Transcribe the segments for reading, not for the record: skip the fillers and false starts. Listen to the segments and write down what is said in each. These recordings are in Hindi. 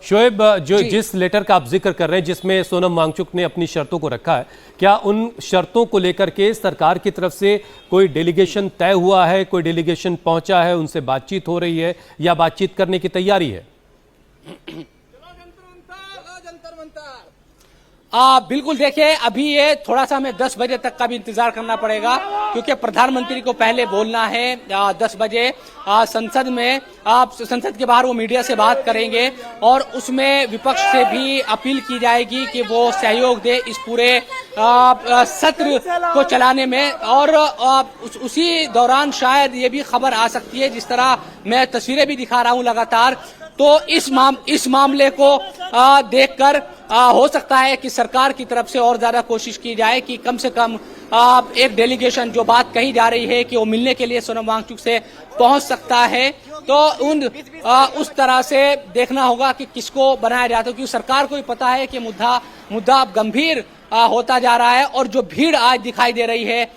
शोएब, जो जिस लेटर का आप जिक्र कर रहे हैं जिसमें सोनम वांगचुक ने अपनी शर्तों को रखा है, क्या उन शर्तों को लेकर के सरकार की तरफ से कोई डेलीगेशन तय हुआ है, कोई डेलीगेशन पहुंचा है, उनसे बातचीत हो रही है या बातचीत करने की तैयारी है? बिल्कुल, देखिए अभी ये थोड़ा सा हमें 10 बजे तक का भी इंतजार करना पड़ेगा, क्योंकि प्रधानमंत्री को पहले बोलना है 10 बजे संसद में। संसद के बाहर वो मीडिया से बात करेंगे और उसमें विपक्ष से भी अपील की जाएगी कि वो सहयोग दे इस पूरे सत्र को चलाने में। और उसी दौरान शायद ये भी खबर आ सकती है, जिस तरह मैं तस्वीरें भी दिखा रहा हूं लगातार, तो इस मामले को देखकर हो सकता है कि सरकार की तरफ से और ज्यादा कोशिश की जाए कि कम से कम एक डेलीगेशन, जो बात कही जा रही है कि वो मिलने के लिए सोनम वांगचुक से पहुंच सकता है, तो उस तरह से देखना होगा कि किसको बनाया जाता है, क्योंकि सरकार को भी पता है कि मुद्दा अब गंभीर होता जा रहा है। और जो भीड़ आज दिखाई दे रही है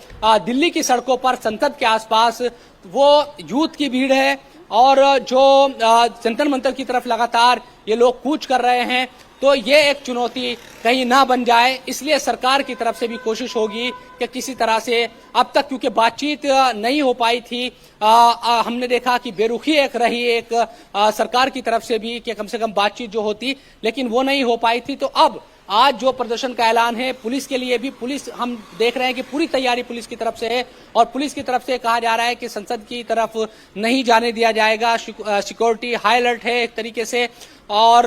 दिल्ली की सड़कों पर, संसद के आसपास, वो यूथ की भीड़ है और जो जंतर मंतर की तरफ लगातार ये लोग कूच कर रहे हैं, तो ये एक चुनौती कहीं ना बन जाए, इसलिए सरकार की तरफ से भी कोशिश होगी कि किसी तरह से, अब तक क्योंकि बातचीत नहीं हो पाई थी, हमने देखा कि बेरुखी रही सरकार की तरफ से भी कि कम से कम बातचीत जो होती, लेकिन वो नहीं हो पाई थी। तो अब आज जो प्रदर्शन का ऐलान है पुलिस के लिए भी, पुलिस हम देख रहे हैं कि पूरी तैयारी पुलिस की तरफ से है और पुलिस की तरफ से कहा जा रहा है कि संसद की तरफ नहीं जाने दिया जाएगा। सिक्योरिटी हाई अलर्ट है एक तरीके से, और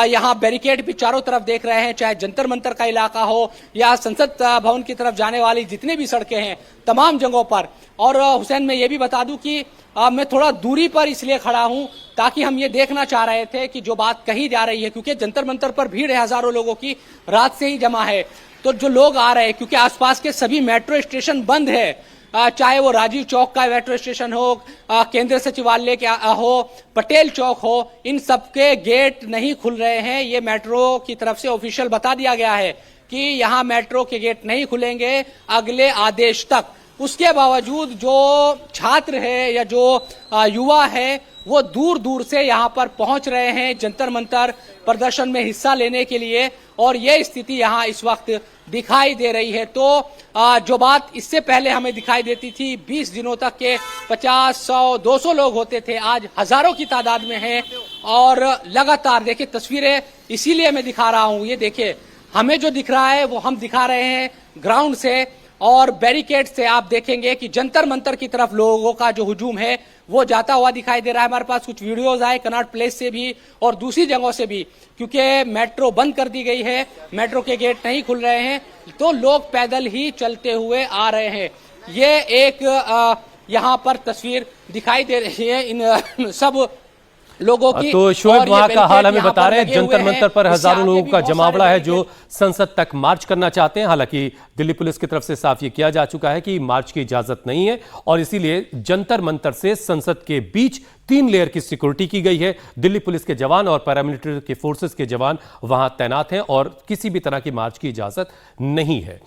यहाँ बैरिकेड भी चारों तरफ देख रहे हैं, चाहे जंतर मंतर का इलाका हो या संसद भवन की तरफ जाने वाली जितने भी सड़कें हैं, तमाम जगहों पर। और हुसैन, मैं ये भी बता दूं कि मैं थोड़ा दूरी पर इसलिए खड़ा हूं ताकि हम ये देखना चाह रहे थे कि जो बात कही जा रही है, क्योंकि जंतर मंतर पर भीड़ है, हजारों लोगों की रात से ही जमा है, तो जो लोग आ रहे हैं, क्योंकि आसपास के सभी मेट्रो स्टेशन बंद है, चाहे वो राजीव चौक का मेट्रो स्टेशन हो, केंद्रीय सचिवालय के हो, पटेल चौक हो, इन सबके गेट नहीं खुल रहे हैं। ये मेट्रो की तरफ से ऑफिशियल बता दिया गया है कि यहाँ मेट्रो के गेट नहीं खुलेंगे अगले आदेश तक। उसके बावजूद जो छात्र है या जो युवा है, वो दूर दूर से यहाँ पर पहुंच रहे हैं जंतर मंतर प्रदर्शन में हिस्सा लेने के लिए, और ये स्थिति यहाँ इस वक्त दिखाई दे रही है। तो जो बात इससे पहले हमें दिखाई देती थी, 20 दिनों तक के 50, 100, 200 लोग होते थे, आज हजारों की तादाद में हैं। और लगातार देखिए तस्वीरें, इसीलिए मैं दिखा रहा हूँ, ये देखिए हमें जो दिख रहा है वो हम दिखा रहे हैं ग्राउंड से, और बैरिकेड से आप देखेंगे कि जंतर मंतर की तरफ लोगों का जो हुजूम है वो जाता हुआ दिखाई दे रहा है। हमारे पास कुछ वीडियोस आए कनॉट प्लेस से भी और दूसरी जगहों से भी, क्योंकि मेट्रो बंद कर दी गई है, मेट्रो के गेट नहीं खुल रहे हैं, तो लोग पैदल ही चलते हुए आ रहे हैं। ये एक यहाँ पर तस्वीर दिखाई दे रही है इन सब लोगों की। तो शोएब, वहां का हाल हमें बता रहे हैं, जंतर मंतर पर हजारों लोगों का जमावड़ा है जो संसद तक मार्च करना चाहते हैं। हालांकि दिल्ली पुलिस की तरफ से साफ ये किया जा चुका है कि मार्च की इजाजत नहीं है, और इसीलिए जंतर मंतर से संसद के बीच 3 लेयर की सिक्योरिटी की गई है। दिल्ली पुलिस के जवान और पैरामिलिट्री के फोर्सेस के जवान वहां तैनात हैं और किसी भी तरह की मार्च की इजाजत नहीं है।